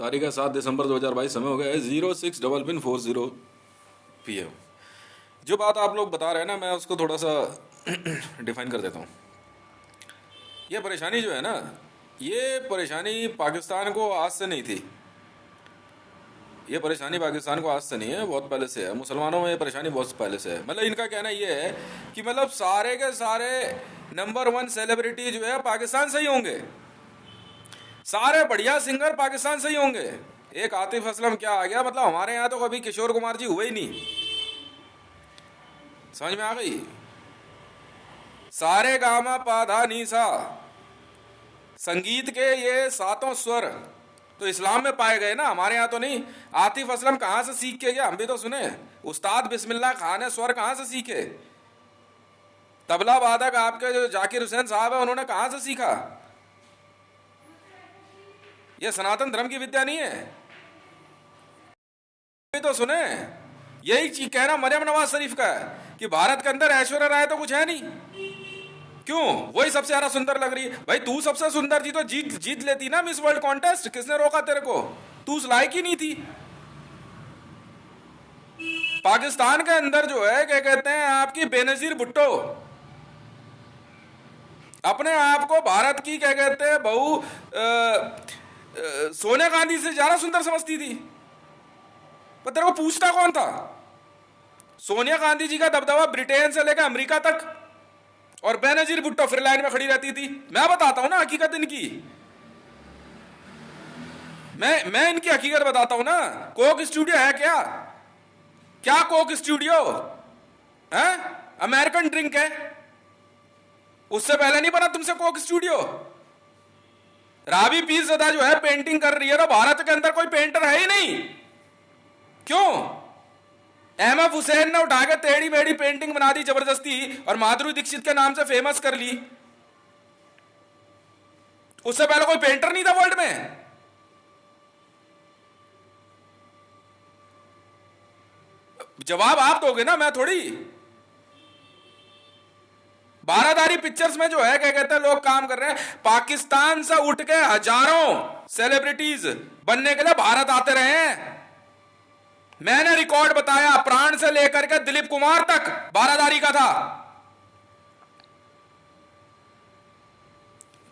तारीख है 7 दिसंबर 2022, समय हो गया है 06:40 PM। जो बात आप लोग बता रहे हैं ना, मैं उसको थोड़ा सा डिफाइन कर देता हूँ। ये परेशानी जो है ना, ये परेशानी पाकिस्तान को आज से नहीं थी। ये परेशानी पाकिस्तान को आज से नहीं है, बहुत पहले से है। मुसलमानों में ये परेशानी बहुत पहले से है। मतलब इनका कहना ये है कि मतलब सारे के सारे नंबर 1 सेलिब्रिटी जो है पाकिस्तान से ही होंगे, सारे बढ़िया सिंगर पाकिस्तान से ही होंगे। एक आतिफ असलम क्या आ गया, मतलब हमारे यहाँ तो कभी किशोर कुमार जी हुए ही नहीं। समझ में आ गई? सारे गामा पाधा नीसा, संगीत के ये 7 स्वर तो इस्लाम में पाए गए ना, हमारे यहाँ तो नहीं। आतिफ असलम कहाँ से सीख के गया, हम भी तो सुने। उस्ताद बिस्मिल्लाह खान ने स्वर कहाँ से सीखे? तबला वादक आपके जो जाकिर हुसैन साहब है, उन्होंने कहाँ से सीखा? ये सनातन धर्म की विद्या नहीं है। भी तो सुने। यही चीज कहना मरियम नवाज शरीफ का है कि भारत के अंदर ऐश्वर्या राय तो कुछ है नहीं, क्यों वही सबसे ज्यादा सुंदर लग रही है। भाई तू सबसे सुंदर थी तो जीत लेती ना मिस वर्ल्ड कॉन्टेस्ट, किसने रोका तेरे को? तू उस लायक ही नहीं थी। पाकिस्तान के अंदर जो है क्या कहते हैं, आपकी बेनजीर भुट्टो अपने आप को भारत की क्या कहते हैं बहू सोनिया गांधी से ज्यादा सुंदर समझती थी। पर तेरे को पूछता कौन था? सोनिया गांधी जी का दबदबा ब्रिटेन से लेकर अमेरिका तक, और बेनजीर भुट्टो फिर लाइन में खड़ी रहती थी। मैं बताता हूं ना हकीकत इनकी, मैं इनकी हकीकत बताता हूं ना। कोक स्टूडियो है क्या? क्या कोक स्टूडियो है? अमेरिकन ड्रिंक है। उससे पहले नहीं बना तुमसे कोक स्टूडियो। राबी पीरज़ादा जो है पेंटिंग कर रही है ना, भारत के अंदर कोई पेंटर है ही नहीं। क्यों? अहमद हुसैन ने उठा के टेढ़ी मेढ़ी पेंटिंग बना दी जबरदस्ती, और माधुरी दीक्षित के नाम से फेमस कर ली। उससे पहले कोई पेंटर नहीं था वर्ल्ड में। जवाब आप दोगे ना, मैं थोड़ी। बारादारी पिक्चर्स में जो है क्या कहते हैं लोग काम कर रहे हैं। पाकिस्तान से उठ के हजारों सेलिब्रिटीज बनने के लिए भारत आते रहे हैं। मैंने रिकॉर्ड बताया, प्राण से लेकर के दिलीप कुमार तक बारादारी का था।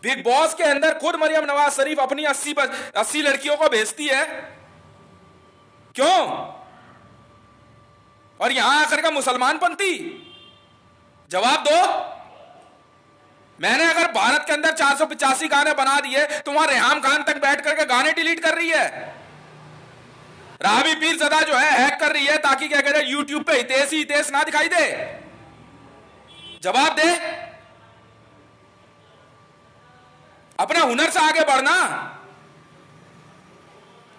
बिग बॉस के अंदर खुद मरियम नवाज शरीफ अपनी 80 लड़कियों को भेजती है। क्यों? और यहां आकर का मुसलमानपंथी जवाब दो। मैंने अगर भारत के अंदर 485 गाने बना दिए, तो वहां रेहाम खान तक बैठ करके गाने डिलीट कर रही है। राबी पीरज़ादा जो है हैक कर रही है ताकि क्या कहते हैं यूट्यूब पे हितेश ना दिखाई दे। जवाब दे। अपने हुनर से आगे बढ़ना।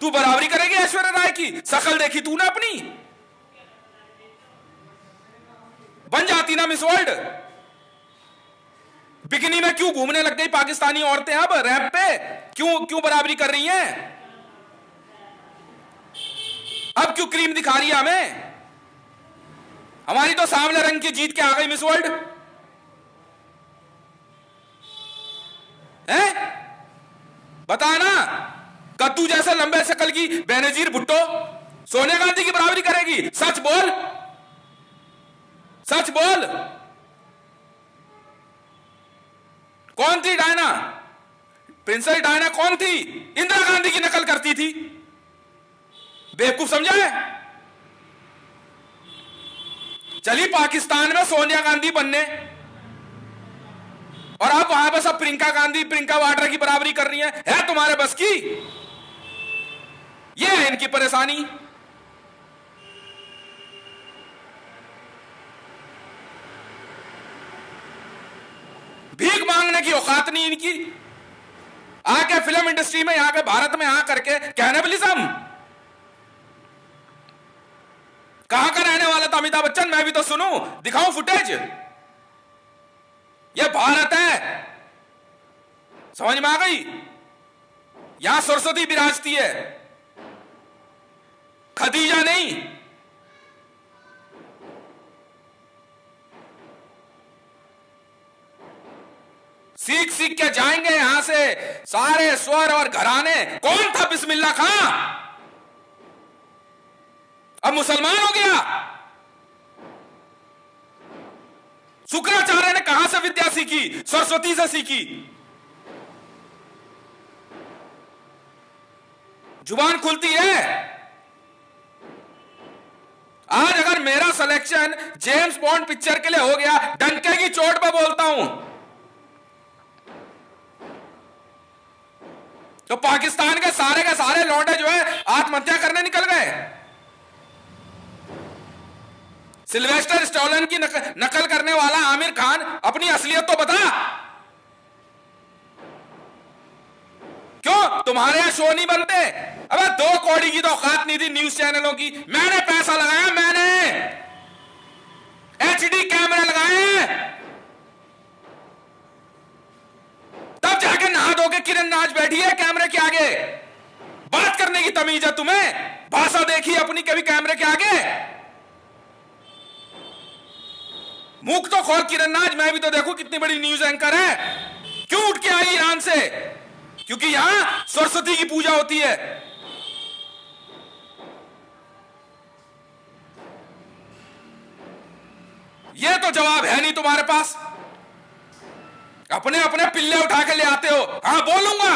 तू बराबरी करेगी ऐश्वर्या राय की? शकल देखी तू ना अपनी, बन जाती ना मिस वर्ल्ड। बिकिनी में क्यों घूमने लग गई पाकिस्तानी औरतें अब रैंप पे? क्यों बराबरी कर रही हैं? अब क्यों क्रीम दिखा रही है हमें? हमारी तो सांवले रंग की जीत के आ गई मिस वर्ल्ड है। बता ना, कद्दू जैसे लंबे शकल की बेनजीर भुट्टो सोनिया गांधी की बराबरी करेगी? सच बोल, सच बोल। कौन थी डायना? प्रिंसेस डायना कौन थी? इंदिरा गांधी की नकल करती थी। बेवकूफ समझा है? चली पाकिस्तान में सोनिया गांधी बनने, और अब वहां पर सब प्रियंका वाड्रा की बराबरी कर रही है तुम्हारे बस की? ये है इनकी परेशानी। भीख मांगने की औकात नहीं इनकी। आके फिल्म इंडस्ट्री में यहां के भारत में आ करके कैनिबलिज्म। कहां का रहने वाला था अमिताभ बच्चन? मैं भी तो सुनूं, दिखाऊं फुटेज। यह भारत है, समझ में आ गई? यहां सरस्वती विराजती है, खदीजा नहीं। सीख सीख के जाएंगे यहां से सारे स्वर और घराने। कौन था बिस्मिल्लाह खां अब मुसलमान हो गया। शुक्राचार्य ने कहां से विद्या सीखी? सरस्वती से सीखी। जुबान खुलती है। आज अगर मेरा सिलेक्शन जेम्स बॉन्ड पिक्चर के लिए हो गया, डंके की चोट पर बोलता हूं, तो पाकिस्तान के सारे लौंडे जो है आत्महत्या करने निकल गए। सिल्वेस्टर स्टैलोन की नकल करने वाला आमिर खान अपनी असलियत तो बता। क्यों तुम्हारे यहां शो नहीं बनते? अबे 2 कौड़ी की तो औकात नहीं थी न्यूज चैनलों की। मैंने पैसा लगाया, मैंने HD कैमरा लगाए, तब जाके नहा धो के किरण नाच बैठी है कैमरे के आगे। बात करने की तमीज है तुम्हें? भाषा देखी अपनी कभी कैमरे के आगे? मुख तो खोल किरण नाच, मैं भी तो देखूं कितनी बड़ी न्यूज एंकर है। क्यों उठ के आई ईरान से? क्योंकि यहां सरस्वती की पूजा होती है। यह तो जवाब है नहीं तुम्हारे पास। अपने अपने पिल्ले उठा के ले आते हो। हां बोलूंगा।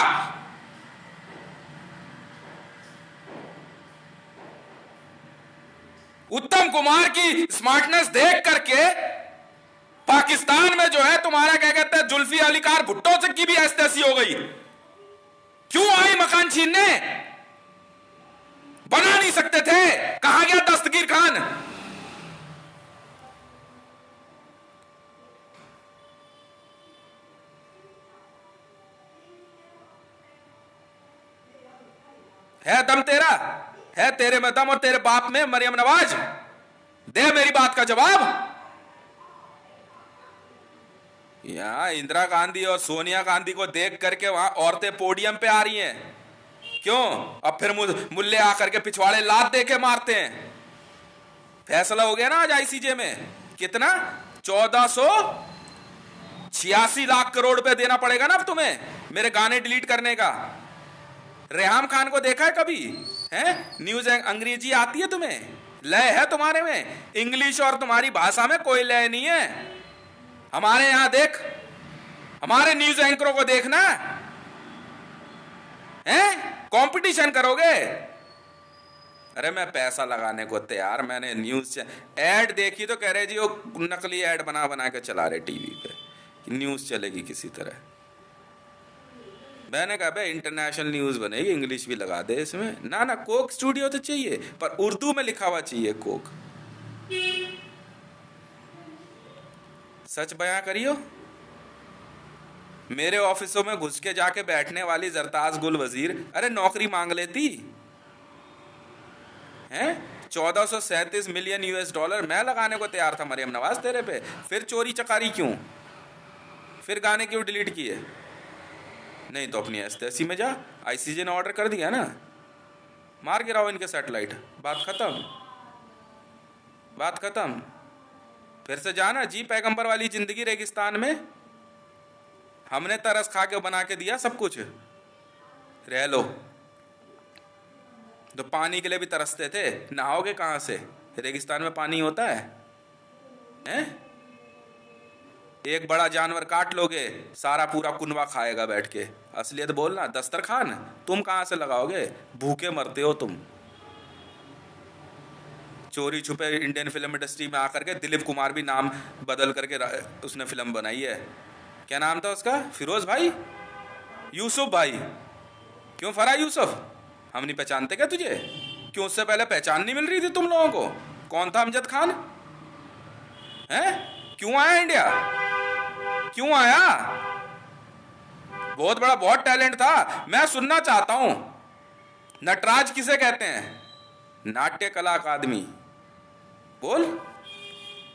उत्तम कुमार की स्मार्टनेस देख करके पाकिस्तान में जो है तुम्हारा क्या कहते हैं जुल्फी अली कार भुट्टो से की भी ऐसी हो गई। क्यों आई मकान छीनने? बना नहीं सकते थे? कहां गया दस्तगीर खान? है दम तेरा? है तेरे में दम और तेरे बाप में मरियम नवाज? दे मेरी बात का जवाब। यहां इंदिरा गांधी और सोनिया गांधी को देख करके वहां औरतें पोडियम पे आ रही हैं। क्यों? अब फिर मुल्ले आकर के पिछवाड़े लात दे के मारते हैं। फैसला हो गया ना आज ICJ में। कितना? 1486 लाख करोड़ रुपए देना पड़ेगा ना अब तुम्हें मेरे गाने डिलीट करने का। रेहाम खान को देखा है कभी? है न्यूज अंग्रेजी आती है तुम्हें? लय है तुम्हारे में? इंग्लिश और तुम्हारी भाषा में कोई लय नहीं है। हमारे यहां देख, हमारे न्यूज एंकरों को देखना है। कंपटीशन करोगे? अरे मैं पैसा लगाने को तैयार। मैंने न्यूज एड देखी तो कह रहे जी वो नकली एड बना बना के चला रहे टीवी पे, न्यूज चलेगी किसी तरह। मैंने कहा भाई इंटरनेशनल न्यूज बनेगी, इंग्लिश भी लगा दे इसमें। ना ना, कोक स्टूडियो तो चाहिए पर उर्दू में लिखा हुआ चाहिए कोक। सच बयां करियो। मेरे ऑफिसों में घुस के जाके बैठने वाली जरताज गुल वजीर अरे नौकरी मांग लेती हैं। 1437 मिलियन $, मैं लगाने को तैयार था मरियम नवाज तेरे पे। फिर चोरी चकारी क्यों? फिर गाने क्यों डिलीट किए? नहीं तो अपनी एस्तेसी में जा। ICJ ने ऑर्डर कर दिया ना, मार गिराओ इनके सैटेलाइट। बात खत्म, बात खत्म। फिर से जाना जी पैगंबर वाली जिंदगी रेगिस्तान में। हमने तरस खा के बना के दिया सब कुछ। रह लो। तो पानी के लिए भी तरसते थे, नहाओगे कहां से? रेगिस्तान में पानी होता है? हैं? एक बड़ा जानवर काट लोगे, सारा पूरा कुनवा खाएगा बैठ के। असलियत बोलना। दस्तरखान तुम कहां से लगाओगे? भूखे मरते हो तुम। चोरी छुपे इंडियन फिल्म इंडस्ट्री में आकर के दिलीप कुमार भी नाम बदल करके उसने फिल्म बनाई है। क्या नाम था उसका? फिरोज भाई, यूसुफ भाई। क्यों फरा यूसुफ? हम नहीं पहचानते क्या तुझे? क्यों उससे पहले पहचान नहीं मिल रही थी तुम लोगों को? कौन था अमजद खान? हैं? क्यों आया इंडिया? क्यों आया? बहुत बड़ा, बहुत टैलेंट था। मैं सुनना चाहता हूं नटराज किसे कहते हैं? नाट्य कला अकादमी। बोल,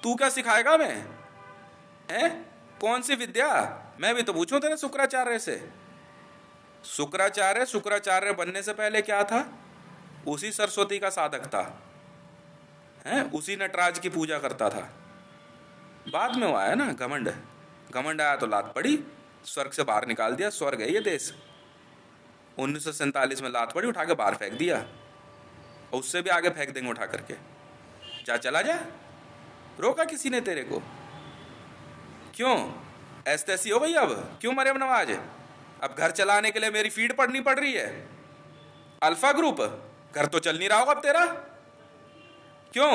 तू क्या सिखाएगा मैं? हैं? कौन सी विद्या? मैं भी तो पूछूं तेरे शुक्राचार्य से। शुक्राचार्य बनने से पहले क्या था? उसी सरस्वती का साधक था। हैं? उसी नटराज की पूजा करता था। बाद में वो आया ना घमंड। घमंड आया तो लात पड़ी, स्वर्ग से बाहर निकाल दिया। स्वर्ग है ये देश। 1947 में लात पड़ी, उठा के बाहर फेंक दिया, और उससे भी आगे फेंक देंगे उठा करके। जा, चला जा, रोका किसी ने तेरे को? क्यों ऐसी तैसी हो गई अब? क्यों मरियम नवाज? अब घर चलाने के लिए मेरी फीड पढ़नी पड़ रही है? अल्फा ग्रुप, घर तो चल नहीं रहा होगा अब तेरा। क्यों?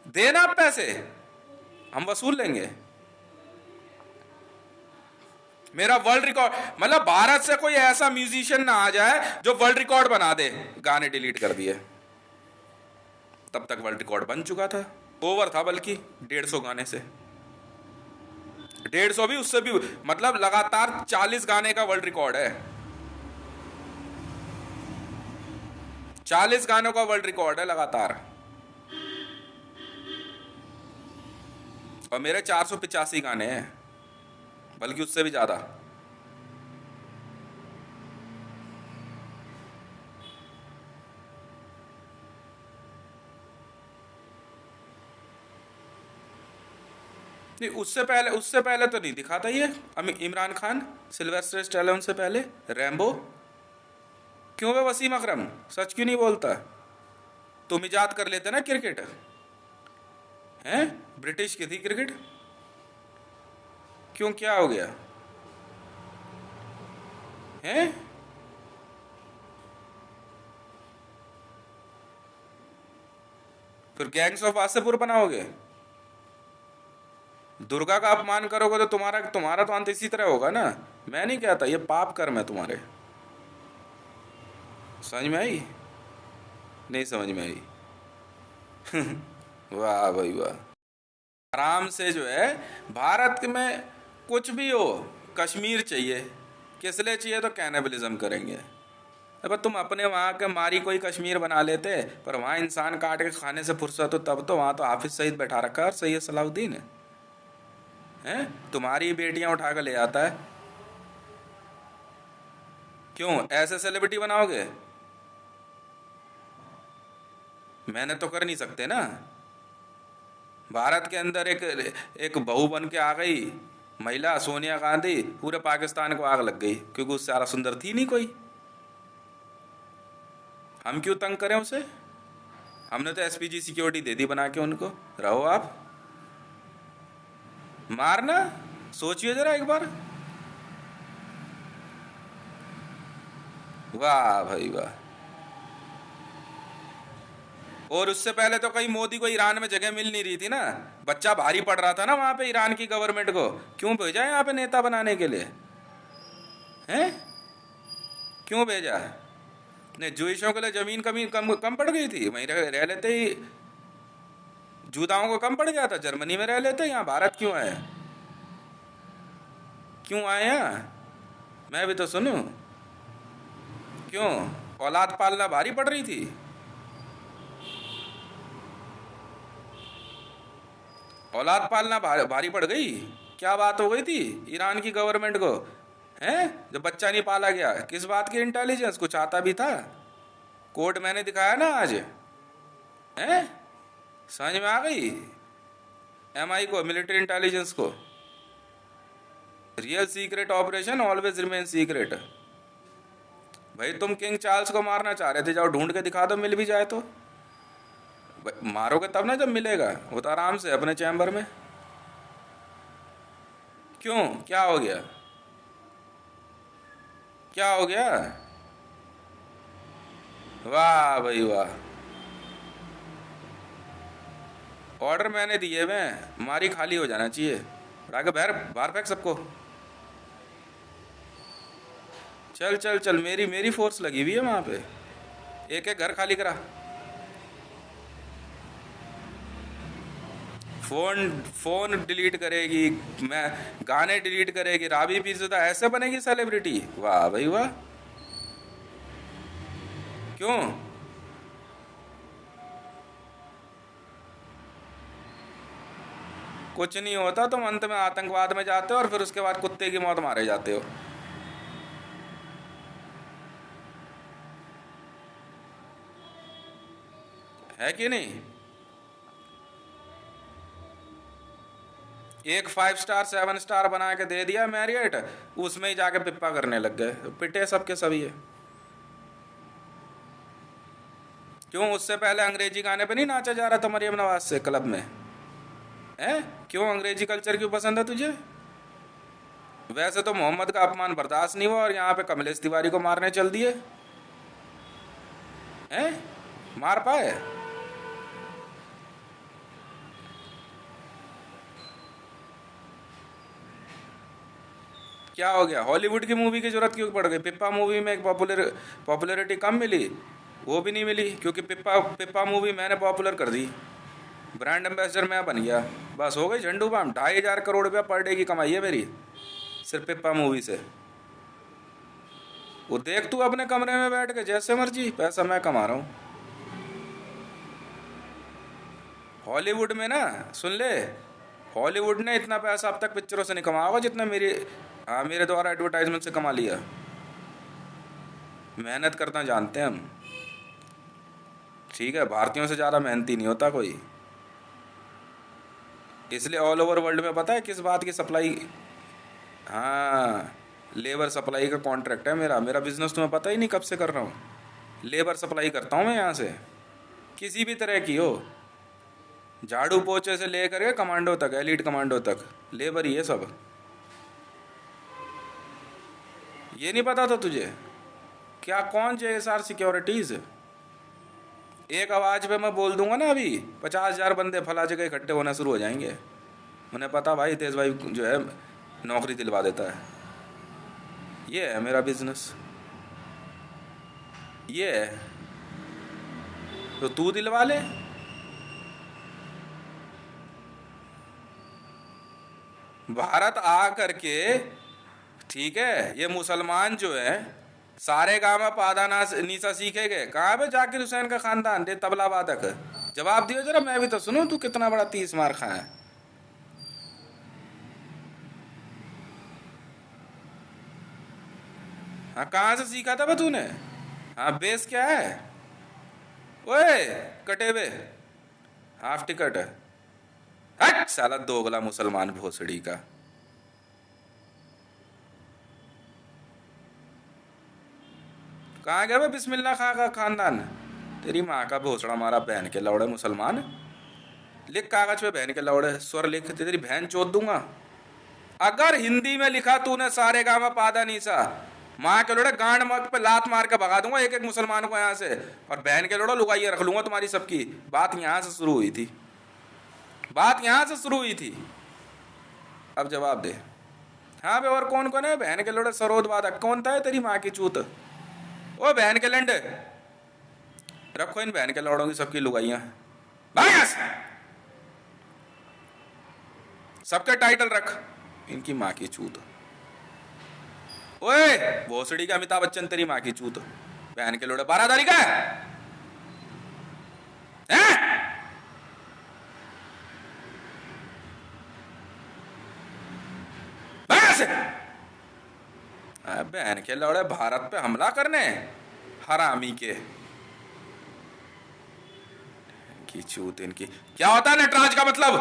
देना आप पैसे, हम वसूल लेंगे। मेरा वर्ल्ड रिकॉर्ड, मतलब भारत से कोई ऐसा म्यूजिशियन ना आ जाए जो वर्ल्ड रिकॉर्ड बना दे। गाने डिलीट कर दिए, तब तक वर्ल्ड रिकॉर्ड बन चुका था, ओवर था, बल्कि 150 गाने से, 150 भी, उससे भी, मतलब लगातार 40 गाने का वर्ल्ड रिकॉर्ड है। 40 गानों का वर्ल्ड रिकॉर्ड है लगातार, और मेरे 485 गाने हैं, बल्कि उससे भी ज्यादा। नहीं, उससे पहले तो नहीं दिखा था ये इमरान खान, सिल्वेस्टर स्टैलोन से पहले रैम्बो। क्यों बे वसीम अकरम, सच क्यों नहीं बोलता? तुम इजाद कर लेते ना क्रिकेट, हैं? ब्रिटिश की थी क्रिकेट, क्यों, क्या हो गया? हैं? फिर गैंग्स ऑफ वासेपुर बनाओगे? दुर्गा का अपमान करोगे तो तुम्हारा तुम्हारा तो अंत इसी तरह होगा ना। मैं नहीं कहता, ये पाप कर्म है तुम्हारे। समझ में आई? नहीं समझ में आई? वाह भाई वाह। आराम से जो है, भारत में कुछ भी हो, कश्मीर चाहिए, किस लिए चाहिए? तो कैनिबलिज्म करेंगे। अब तुम अपने वहाँ के मारी कोई कश्मीर बना लेते, पर वहाँ इंसान काट के खाने से फुर्सत हो तब तो वहाँ तो हाफिज सईद बैठा रखा है, और सैयद सलाउद्दीन है, तुम्हारी बेटियां उठा कर ले आता है। क्यों ऐसे सेलिब्रिटी बनाओगे? मैंने तो कर नहीं सकते ना। भारत के अंदर एक एक बहू बन के आ गई महिला, सोनिया गांधी, पूरे पाकिस्तान को आग लग गई, क्योंकि उससे ज्यादा सुंदर थी नहीं कोई। हम क्यों तंग करें उसे? हमने तो एसपीजी सिक्योरिटी दे दी बना के उनको, रहो आप। मारना, सोचिए जरा एक बार। वाह भाई वाह। और उससे पहले तो कहीं मोदी को ईरान में जगह मिल नहीं रही थी ना, बच्चा भारी पड़ रहा था ना वहां पे ईरान की गवर्नमेंट को, क्यों भेजा यहाँ पे नेता बनाने के लिए? हैं? क्यों भेजा? नहीं, जुइशों के लिए जमीन कम पड़ गई थी, वहीं रह लेते ही। जूदाओं को कम पड़ गया था, जर्मनी में रह लेते, यहाँ भारत क्यों आए? क्यों आए यहाँ? मैं भी तो सुनूं। क्यों? औलाद पालना भारी पड़ रही थी? औलाद पालना भारी पड़ गई? क्या बात हो गई थी ईरान की गवर्नमेंट को, हैं, जब बच्चा नहीं पाला गया? किस बात की इंटेलिजेंस, कुछ आता भी था? कोर्ट मैंने दिखाया ना आज, हैं? समझ में आ गई? एमआई को, मिलिट्री इंटेलिजेंस को, real secret operation always remain secret. भाई तुम किंग चार्ल्स को मारना चाह रहे थे, जाओ ढूंढ के दिखा दो, मिल भी जाए तो। मारोगे तब ना जब मिलेगा, वो तो आराम से अपने चैम्बर में। क्यों, क्या हो गया? क्या हो गया? वाह भाई वाह। ऑर्डर मैंने दिए हुए हैं, मारी खाली हो जाना चाहिए, उठा के बाहर बाहर फेंक सबको। चल चल चल, मेरी मेरी फोर्स लगी हुई है वहां पे, एक एक घर खाली करा। फोन फोन डिलीट करेगी, मैं गाने डिलीट करेगी, राबी पीरज़ादा ऐसे बनेगी सेलिब्रिटी? वाह भाई वाह। क्यों? कुछ नहीं होता, तुम अंत में आतंकवाद में जाते हो और फिर उसके बाद कुत्ते की मौत मारे जाते हो। है कि नहीं? एक 5 स्टार 7 स्टार बना के दे दिया मैरियट, उसमें ही जाके पिप्पा करने लग गए, पिटे सबके सभी है। क्यों उससे पहले अंग्रेजी गाने पे नहीं नाचा जा रहा था मरियम नवाज से क्लब में? हैं क्यों अंग्रेजी कल्चर क्यों पसंद है तुझे? वैसे तो मोहम्मद का अपमान बर्दाश्त नहीं हुआ और यहाँ पे कमलेश तिवारी को मारने चल दिए हैं। मार पाए? क्या हो गया? हॉलीवुड की मूवी की जरूरत क्यों पड़ गई? पिप्पा मूवी में एक पॉपुलैरिटी कम मिली? वो भी नहीं मिली क्योंकि पिप्पा पिप्पा मूवी मैंने पॉपुलर कर दी, ब्रांड एम्बेसडर मैं बन गया, बस हो गई झंडू बाम। 2,500 करोड़ रुपया पर डे की कमाई है मेरी सिर्फ पिप्पा मूवी से। वो देख तू अपने कमरे में बैठ के जैसे मर्जी, पैसा मैं कमा रहा हूँ। हॉलीवुड में ना, सुन ले, हॉलीवुड ने इतना पैसा अब तक पिक्चरों से नहीं कमाया होगा जितना मेरे द्वारा एडवर्टाइजमेंट से कमा लिया। मेहनत करना जानते हैं हम, ठीक है? भारतीयों से ज़्यादा मेहनती नहीं होता कोई। इसलिए ऑल ओवर वर्ल्ड में पता है किस बात की सप्लाई? हाँ, लेबर सप्लाई का कॉन्ट्रैक्ट है मेरा बिजनेस तुम्हें पता ही नहीं कब से कर रहा हूँ। लेबर सप्लाई करता हूँ मैं यहाँ से, किसी भी तरह की हो, झाड़ू पोछे से लेकर के कमांडो तक, एलीट कमांडो तक, लेबर ही है सब। ये नहीं पता था तुझे? क्या कौन JSR सिक्योरिटीज? एक आवाज पे मैं बोल दूंगा ना, अभी 50,000 बंदे फला जगह इकट्ठे होना शुरू हो जाएंगे। उन्हें पता भाई तेज भाई जो है नौकरी दिलवा देता है। ये है मेरा बिजनेस, ये है। तो तू दिलवा ले। भारत आ करके, ठीक है, ये मुसलमान जो है सारे गामा पादा नीसा सीखे गए। कहाँ पे जाकिर हुसैन का खानदान दे तबला वादक? जवाब दियो जरा, मैं भी तो सुनूं तू कितना बड़ा 30 मार खाया है। हाँ, कहाँ से सीखा था तूने? हाँ, बेस क्या है? ओए कटे हुए हाफ टिकट, हट साला दोगला मुसलमान भोसड़ी का। कहाँ गया भाई बिस्मिल्लाह खां का खानदान? तेरी माँ का भोसड़ा मारा बहन के लौड़े मुसलमान। लिख कागज पे बहन के लौड़े, स्वर लिख, तेरी बहन चोद दूंगा। अगर हिंदी में लिखा तूने सारे गामा पादा नीसा, माँ के लोड़े गांड मग पे लात मार के भगा दूंगा एक एक मुसलमान को यहाँ से, और बहन के लोड़ा लुगाइया रख लूंगा तुम्हारी सबकी। बात यहाँ से शुरू हुई थी, बात यहाँ से शुरू हुई थी। अब जवाब दे। हाँ बे, और कौन कौन है बहन के लोड़े? सरोद वादक कौन था? तेरी माँ की चूत। ओ बहन के लंड, रखो इन बहन के लौड़ों की सबकी लुगाइयां, सबके टाइटल रख, इनकी माँ की चूत। ओए भोसड़ी का अमिताभ बच्चन, तेरी माँ की चूत, बहन के लोड़े बारादारी का है? बहन के लौड़े भारत पे हमला करने, हरामी के की चूत इनकी। क्या होता है नटराज का मतलब?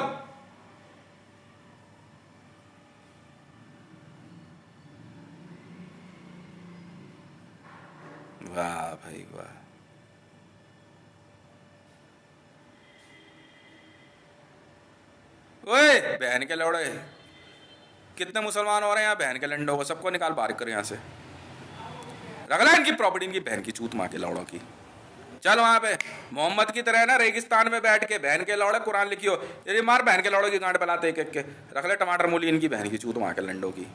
वाह भाई वाह। ओए बहन के लौड़े, कितने मुसलमान हो रहे हैं यहाँ बहन के लंडों को, सबको निकाल बाहर कर यहाँ से, रगला इनकी प्रॉपर्टी, इनकी बहन की चूत माँ के लौड़ों की। चल वहां पे मोहम्मद की तरह ना रेगिस्तान में बैठ के बहन के लौड़े कुरान लिखियो, तेरी मार बहन के लौड़ों की गांड पलाते एक एक के, रख ले टमाटर मूली इनकी बहन की चूत माँ के लंडों की।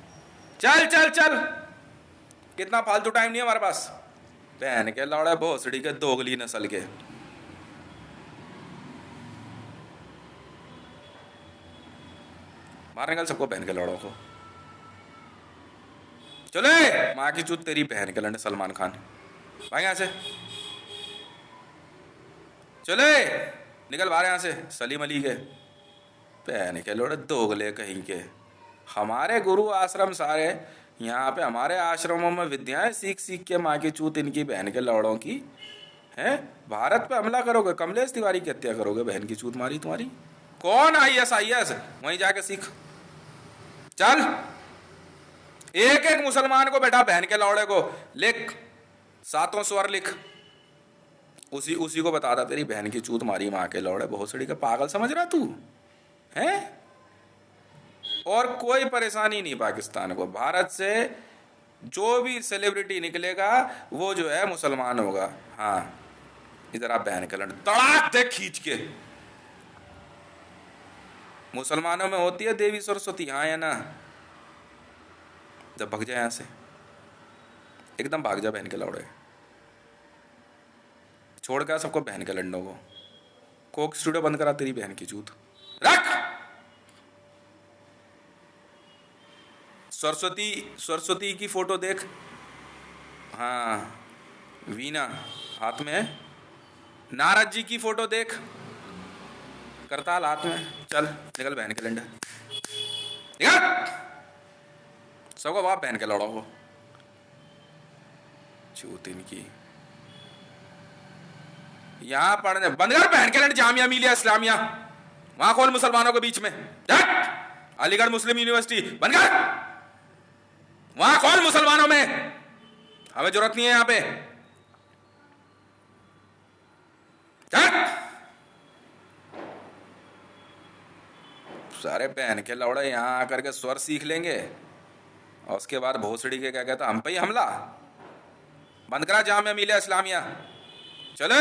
चल चल चल, कितना फालतू टाइम नहीं है हमारे पास। बहन के लौड़े भोसड़ी के दोगली नस्ल के। मार निकल सबको बहन के लौड़ों को। चले माँ की चूत तेरी बहन के लंडे सलमान खान, भाई यहाँ से चले, निकल बाहर यहाँ से सलीम अली के बहन के लौड़े दोगले कहीं के। हमारे गुरु आश्रम सारे यहाँ पे, हमारे आश्रमों में विद्याएं सीख सीख के माँ की चूत इनकी बहन के लौड़ों की है। भारत पे हमला करोगे, कमलेश तिवारी की हत्या करोगे, बहन की चूत मारी तुम्हारी। कौन IS वहीं जाके सीख। चल, एक एक मुसलमान को बैठा, बहन के लौड़े को लिख, सातों स्वर लिख, उसी उसी को बता था तेरी बहन की चूत मारी माँ के लौड़े भोसड़ी का, पागल समझ रहा तू है? और कोई परेशानी नहीं पाकिस्तान को, भारत से जो भी सेलिब्रिटी निकलेगा वो जो है मुसलमान होगा। हाँ, इधर आप बहन के लड़ तड़ाक दे खींच के। मुसलमानों में होती है देवी सरस्वती, हाँ या ना? जब भाग जाए यहां से, एकदम भाग जा बहन के लौड़े, छोड़ कर सबको बहन के लड़नों को। कोक स्टूडियो बंद करा तेरी बहन की चूत रख। सरस्वती, सरस्वती की फोटो देख, हाँ, वीणा हाथ में है। नारद जी की फोटो देख, करताल हाथ में। चल निकल बहन के लंडा, निकल, सबको बाप बहन के लौड़ा को चूत इनकी। यहां पढ़ने बंद कर बहन के लंड, जामिया मिलिया इस्लामिया वहां खोल मुसलमानों के बीच में। अलीगढ़ मुस्लिम यूनिवर्सिटी बंद कर, वहां खोल मुसलमानों में, हमें जरूरत नहीं है यहां पे। सारे बहन के लौड़े यहां आकर के स्वर सीख लेंगे और उसके बाद भोसड़ी के क्या कहता हम पे ही हमला। बंद करा जामिया मिलिया इस्लामिया, चलो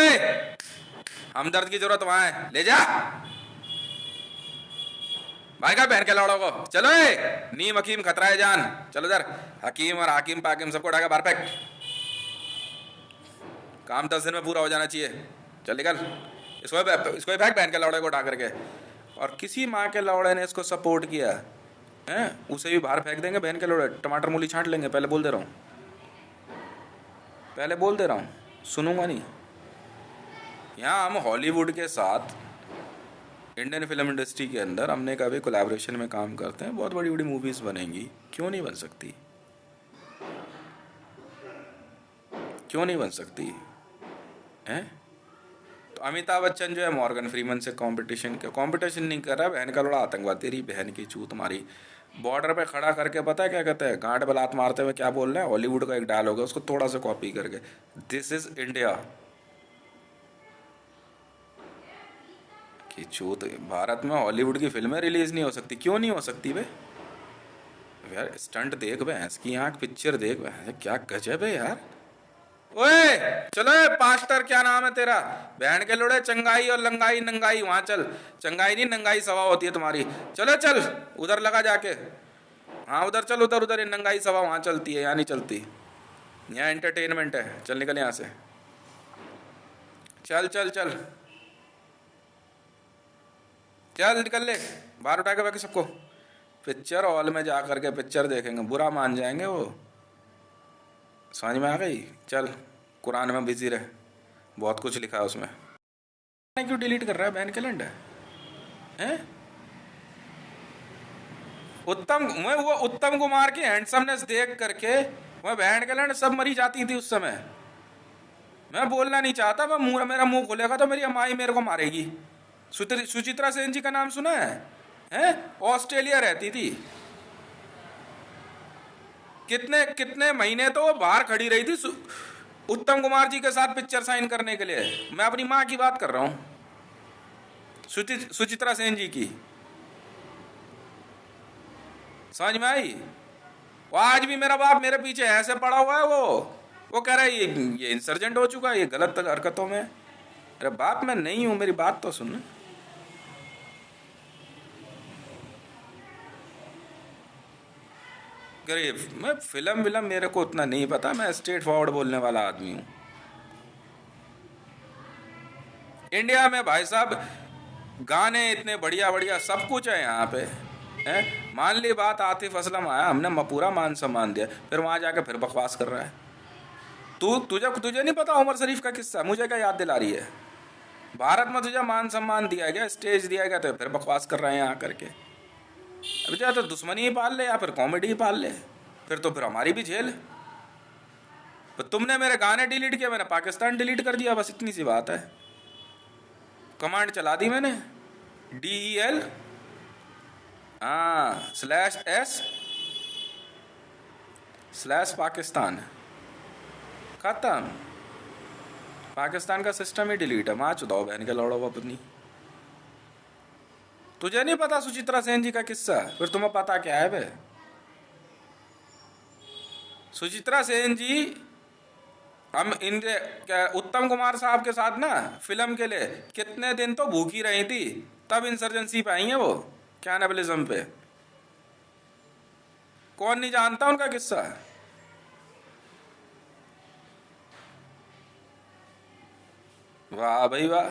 हमदर्द की जरूरत वहां है, ले जा भाई का बहन के लौड़ों को। चलो नीम हकीम खतरा है जान, चलो इधर हकीम और हाकिम पाकिम सबको उठाकर बाहर फेंक, काम 10 दिन में पूरा हो जाना चाहिए। चल निकल, इसको फेंक बहन के लौड़े को उठा करके। और किसी माँ के लौड़े ने इसको सपोर्ट किया है, उसे भी बाहर फेंक देंगे बहन के लौड़े, टमाटर मूली छांट लेंगे। पहले बोल दे रहा हूँ, पहले बोल दे रहा हूँ, सुनूंगा नहीं। यहाँ हम हॉलीवुड के साथ इंडियन फिल्म इंडस्ट्री के अंदर हमने कभी कोलैबोरेशन में काम करते हैं, बहुत बड़ी बड़ी मूवीज बनेंगी, क्यों नहीं बन सकती, क्यों नहीं बन सकती है? तो अमिताभ बच्चन जो है मॉर्गन फ्रीमन से कंपटीशन नहीं कर रहा, बहन का लोड़ा आतंकवाद, तेरी बहन की चूत मारी। बॉर्डर पे खड़ा करके पता है क्या कहते हैं, गांड बलात मारते हुए क्या बोल रहे हैं, हॉलीवुड का एक डायलॉग है, उसको थोड़ा सा कॉपी करके, दिस इज इंडिया की चूत। भारत में हॉलीवुड की फिल्में रिलीज नहीं हो सकती, क्यों नहीं हो सकती बे यार? स्टंट देख भैंस की आंख, पिक्चर देख भैंस, क्या गजब है यार। ओए चलो, पास्टर क्या नाम है तेरा, बहन के लोड़े चंगाई और लंगाई नंगाई वहां चल, चंगाई नहीं नंगाई सवा होती है तुम्हारी। चलो चल उधर लगा जाके, हाँ उधर चल, उधर उधर नंगाई सवा वहां चलती है, यहाँ नहीं चलती, यहाँ एंटरटेनमेंट है। चल निकल यहाँ से, चल चल चल चल निकल ले, बाहर उठा के बाकी सबको। पिक्चर हॉल में जा करके पिक्चर देखेंगे, बुरा मान जाएंगे वो, समझ में आ गई? चल कुरान में बिजी रहे, बहुत कुछ लिखा है उसमें। क्यों डिलीट कर रहा है बहन कैलेंडर हैं? मैं वो उत्तम कुमार की हैंडसमनेस देख करके मैं बहन कैलेंडर सब मरी जाती थी उस समय। मैं बोलना नहीं चाहता, मैं मेरा मुंह खुलेगा तो मेरी अम्माई मेरे को मारेगी। सुचित्रा सेन जी का नाम सुना है? ऑस्ट्रेलिया रहती थी, कितने कितने महीने तो वो बाहर खड़ी रही थी उत्तम कुमार जी के साथ पिक्चर साइन करने के लिए। मैं अपनी माँ की बात कर रहा हूँ, सुचित्रा सेन जी की, समझ में आई? वो आज भी मेरा बाप मेरे पीछे ऐसे पड़ा हुआ है, वो कह रहा है ये इंसर्जेंट हो चुका है, ये गलत हरकतों में। अरे बाप मैं नहीं हूं, मेरी बात तो सुन। मैं फिल्म विलम मेरे को उतना नहीं पता, मैं स्ट्रेट फॉरवर्ड बोलने वाला आदमी हूं। इंडिया में भाई साहब गाने इतने बढ़िया बढ़िया सब कुछ है यहाँ पे है। मान ली बात आतिफ असलम आया, हमने पूरा मान सम्मान दिया, फिर वहां जाके फिर बकवास कर रहा है। तुझे नहीं पता उमर शरीफ का किस्सा, मुझे क्या याद दिला रही है? भारत में तुझे मान सम्मान दिया गया, स्टेज दिया गया, तो फिर बकवास कर रहे हैं यहाँ करके। अब या तो दुश्मनी ही पाल ले या फिर कॉमेडी ही पाल ले, फिर हमारी भी झेल। तो तुमने मेरे गाने डिलीट किया, मैंने पाकिस्तान डिलीट कर दिया, बस इतनी सी बात है। कमांड चला दी मैंने, DEL हाँ, /S /पाकिस्तान। खत्म। पाकिस्तान का सिस्टम ही डिलीट है। माँ चुदाओ बहन के लौड़ो अपनी। तुझे नहीं पता सुचित्रा सेन जी का किस्सा? फिर तुम्हें पता क्या है बे? सुचित्रा सेन जी, हम इनके क्या उत्तम कुमार साहब के साथ ना फिल्म के लिए कितने दिन तो भूखी रही थी, तब इंसर्जेंसी पे आई है वो, कैनिबलिज्म पे। कौन नहीं जानता उनका किस्सा? वाह भाई वाह।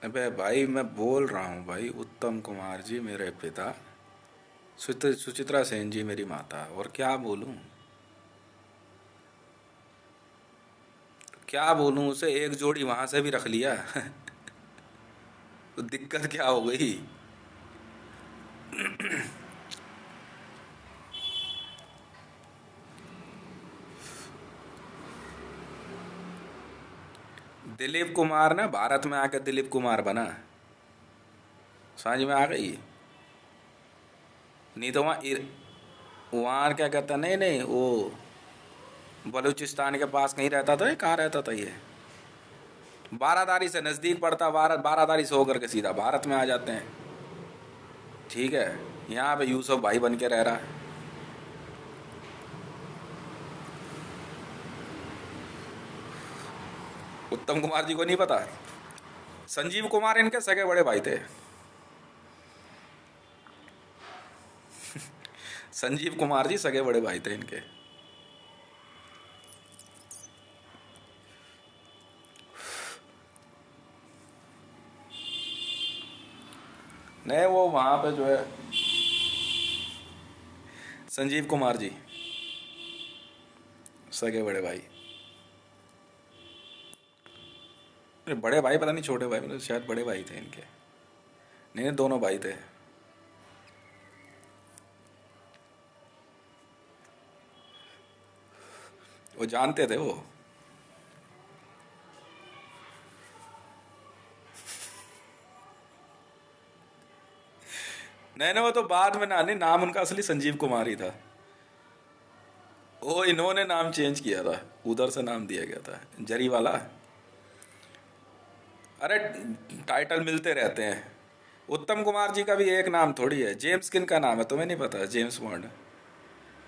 अबे भाई मैं बोल रहा हूँ भाई, उत्तम कुमार जी मेरे पिता, सुचित्रा सेन जी मेरी माता, और क्या बोलूं? क्या बोलूं उसे? एक जोड़ी वहां से भी रख लिया। तो दिक्कत क्या हो गई? दिलीप कुमार ना भारत में आकर दिलीप कुमार बना। समझ में आ गई? नहीं तो वहाँ क्या कहता, नहीं नहीं वो बलूचिस्तान के पास कहीं रहता था। कहाँ रहता था ये? बारादारी से नज़दीक पड़ता। बारादारी से होकर के सीधा भारत में आ जाते हैं। ठीक है, यहाँ पे यूसुफ भाई बन के रह रहा है। उत्तम कुमार जी को नहीं पता? संजीव कुमार इनके सगे बड़े भाई थे। संजीव कुमार जी सगे बड़े भाई थे इनके। नहीं, वो वहां पे जो है संजीव कुमार जी सगे बड़े भाई। अरे बड़े भाई पता नहीं, छोटे भाई, मतलब शायद बड़े भाई थे इनके। नहीं नहीं, दोनों भाई थे। वो जानते थे वो। नहीं नहीं, वो तो बाद में ना, नहीं नाम उनका असली संजीव कुमार ही था। वो इन्होंने नाम चेंज किया था, उधर से नाम दिया गया था जरी वाला। अरे टाइटल मिलते रहते हैं। उत्तम कुमार जी का भी एक नाम थोड़ी है। जेम्स किन का नाम है तुम्हें नहीं पता? James bond.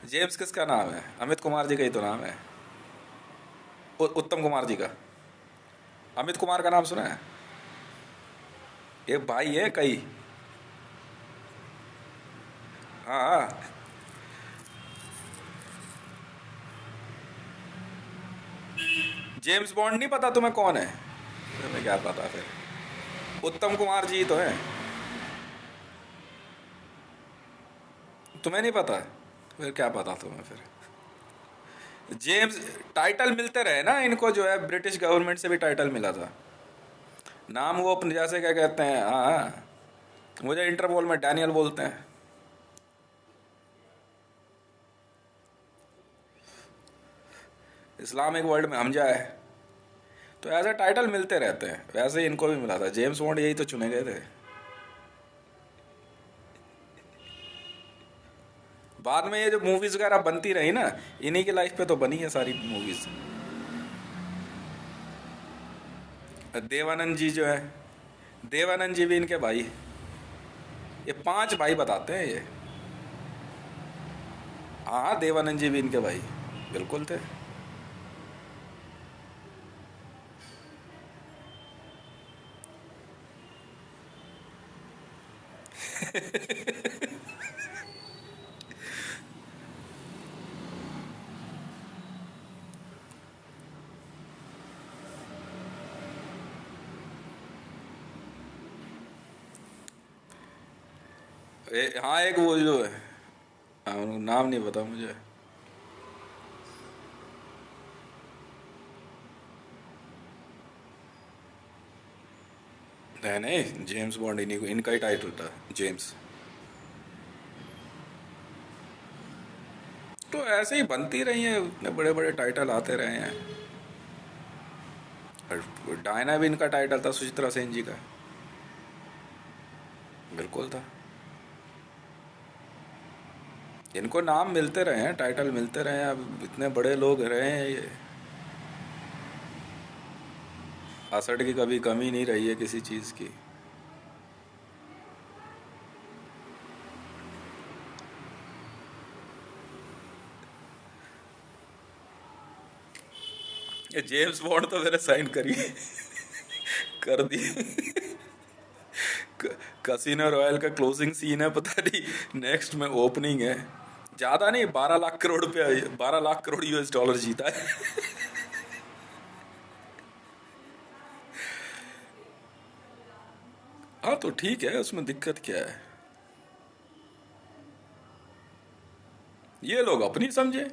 जेम्स किसका नाम है? अमित कुमार जी का ही तो नाम है। उत्तम कुमार जी का। अमित कुमार का नाम सुना है? एक भाई है कई। हाँ हाँ। जेम्स बॉन्ड नहीं पता तुम्हें कौन है? तुम्हें क्या पता फिर? उत्तम कुमार जी तो है। तुम्हें नहीं पता? फिर क्या पता तुम्हें फिर? जेम्स, टाइटल मिलते रहे ना इनको, जो है ब्रिटिश गवर्नमेंट से भी टाइटल मिला था। नाम वो अपने जैसे क्या कहते हैं, हाँ हाँ, मुझे इंटरपोल में डैनियल बोलते हैं। इस्लामिक वर्ल्ड में हमजा है। तो ऐसे टाइटल मिलते रहते हैं। वैसे ही इनको भी मिला था। जेम्स बॉन्ड यही तो चुने गए थे। बाद में ये जो मूवीज वगैरह बनती रही ना, इन्हीं की लाइफ पे तो बनी है सारी मूवीज। देवानंद जी जो है, देवानंद जी भी इनके भाई। ये 5 भाई बताते हैं ये। हाँ, देवानंद जी भी इनके भाई बिल्कुल थे। हाँ, एक वो जो है, हाँ, उनका नाम नहीं पता मुझे। नहीं नहीं, जेम्स बॉन्ड इन्हीं को, इनका ही टाइटल था, जेम्स। तो ऐसे ही बनती रही हैं, इतने बड़े बड़े टाइटल आते रहे हैं। और डायना भी इनका टाइटल था, सुचित्रा सेन जी का। बिल्कुल था। इनको नाम मिलते रहे हैं, टाइटल मिलते रहे हैं, अब इतने बड़े लोग रहे हैं ये। असड की कभी कमी नहीं रही है किसी चीज़ की। ये जेम्स बॉन्ड तो मेरे साइन करिए, कर दिए। कसिनो रॉयल का क्लोजिंग सीन है, पता नहीं नेक्स्ट में ओपनिंग है। ज्यादा नहीं, 12 लाख करोड़ रुपया, 12 लाख करोड़ US डॉलर जीता है। हाँ तो ठीक है, उसमें दिक्कत क्या है? ये लोग अपनी समझे।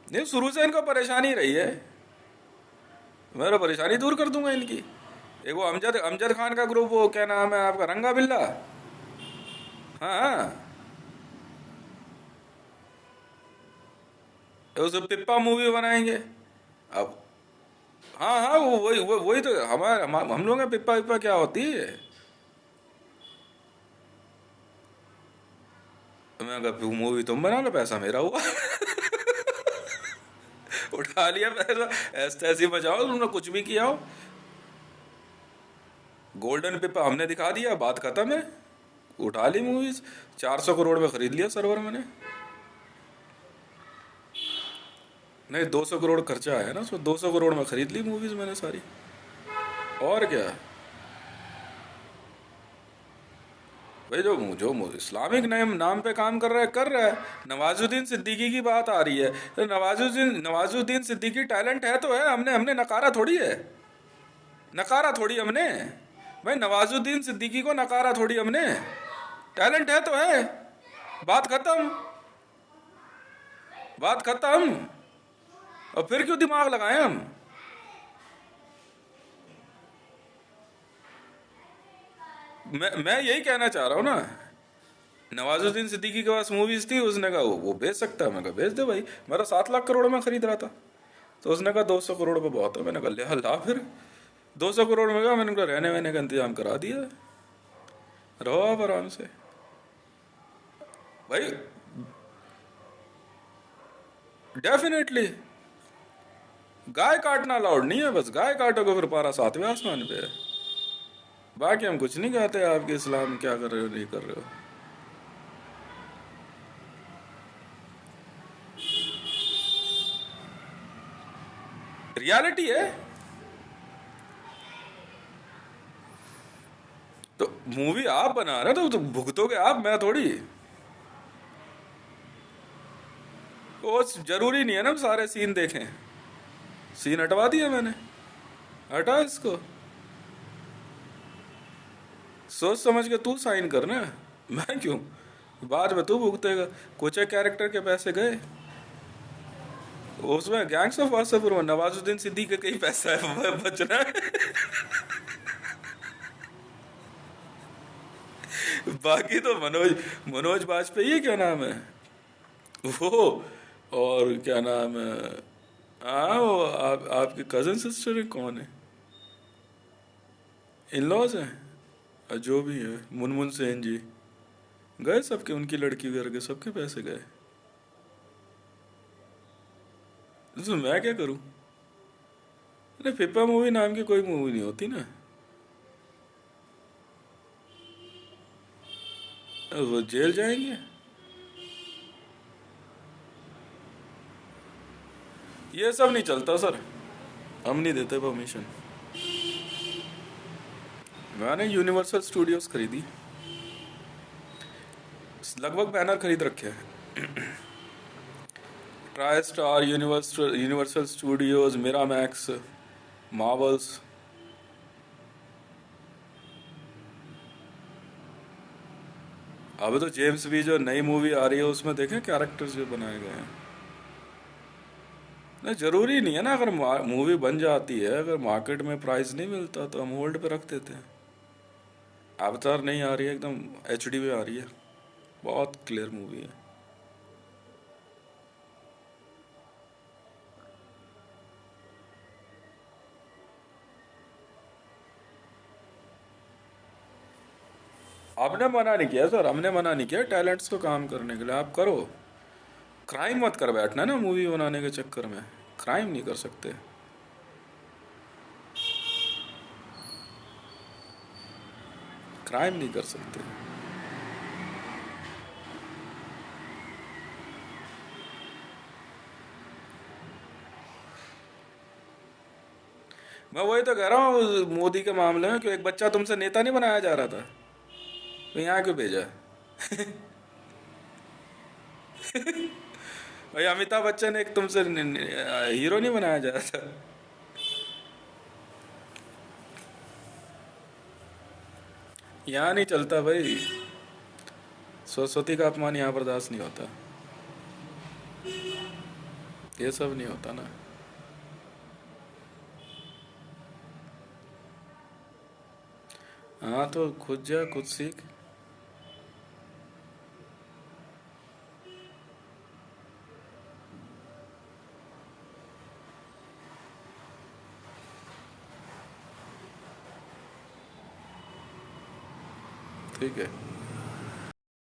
नहीं, शुरू से इनको परेशानी रही है। मैं परेशानी दूर कर दूंगा इनकी। एक वो अमजद अमजद खान का ग्रुप, वो क्या नाम है आपका, रंगा बिल्ला। हाँ हाँ। उसे पिप्पा मूवी बनाएंगे अब। हाँ हाँ, वो वही तो हमारे हम लोग में पिप्पा पिप्पा क्या होती है। तो मैं कहा मूवी तुम बना लो, पैसा मेरा हुआ। उठा लिया पैसा, ऐसे ऐसी बचाओ, तुमने कुछ भी किया हो। गोल्डन पिप्पा हमने दिखा दिया, बात खत्म है। उठा ली मूवीज। 400 करोड़ में खरीद लिया सर्वर मैंने। नहीं, 200 करोड़ खर्चा आया ना, उसमें 200 करोड़ में खरीद ली मूवीज मैंने सारी। और क्या। भाई जो इस्लामिक नाम नाम पे काम कर रहा है, कर रहा है। नवाजुद्दीन सिद्दीकी की बात आ रही है, तो नवाजुद्दीन सिद्दीकी टैलेंट है तो है, हमने हमने नकारा थोड़ी है। नकारा थोड़ी हमने। भाई नवाजुद्दीन सिद्दीकी को नकारा थोड़ी हमने। टैलेंट है तो है। बात खत्म। बात खत्म। और फिर क्यों दिमाग लगाएं हम? मैं यही कहना चाह रहा हूँ ना। नवाजुद्दीन सिद्दीकी के पास मूवीज थी, उसने कहा वो बेच सकता है। मैं कहा बेच दे भाई, मेरा 7 लाख करोड़ में खरीद रहा था। तो उसने कहा 200 करोड़ पे बहुत है। मैंने कहा ले ला फिर। 200 करोड़ में कहा, मैंने कहा रहने वहने का इंतजाम करा दिया है, रहो आप आराम से। भाई डेफिनेटली। गाय काटना अलाउड नहीं है, बस गाय काटोगे फिर पारा 7वें आसमान पे है। बाकी हम कुछ नहीं कहते आपके इस्लाम क्या कर रहे हो नहीं कर रहे हो। रियलिटी है। तो मूवी आप बना रहे हो तो भुगतोगे आप, मैं थोड़ी। वो जरूरी नहीं है ना हम सारे सीन देखें। सीन हटवा दिया मैंने, हटा इसको। सोच समझ के तू साइन करना, मैं क्यों। बाद में तू भुगतेगा। कुछ कैरेक्टर के पैसे गए। उसमें गैंग्स ऑफ वासेपुर में नवाजुद्दीन सिद्दीकी का कई पैसा है बचना है। बाकी तो मनोज मनोज बाजपेयी, क्या नाम है वो, और क्या नाम है, हाँ वो आपके कजन सिस्टर है, कौन है, इन लॉज हैं, जो भी है, मुनमुन सेन जी। गए सबके, उनकी लड़की करके सबके पैसे गए। तो मैं क्या करूं। अरे फिप्पा मूवी नाम की कोई मूवी नहीं होती ना। वो जेल जाएंगे। ये सब नहीं चलता सर, हम नहीं देते परमिशन। मैंने यूनिवर्सल स्टूडियोज खरीदी, लगभग बैनर खरीद रखे हैं। TriStar, Universal Studios, Miramax, Marvels. अभी तो जेम्स भी जो नई मूवी आ रही है उसमें देखें कैरेक्टर्स जो बनाए गए हैं। नहीं, जरूरी नहीं है ना, अगर मूवी बन जाती है, अगर मार्केट में प्राइस नहीं मिलता तो हम होल्ड पे रख देते हैं। अवतार नहीं आ रही है, एकदम एचडी में आ रही है, बहुत क्लियर मूवी है। आपने मना नहीं किया सर, हमने मना नहीं किया टैलेंट्स को काम करने के लिए, आप करो। क्राइम मत कर बैठना ना मूवी बनाने के चक्कर में, क्राइम नहीं कर सकते। क्राइम नहीं कर सकते। मैं वही तो कह रहा हूँ मोदी के मामले में, कि एक बच्चा तुमसे नेता नहीं बनाया जा रहा था, तो यहाँ क्यों भेजा? भाई अमिताभ बच्चन एक तुमसे हीरो नहीं बनाया जा रहा था? यहाँ नहीं चलता भाई, सरस्वती का अपमान यहाँ बर्दाश्त नहीं होता, ये सब नहीं होता ना। हाँ तो खुद जा, खुद सीख। ठीक है।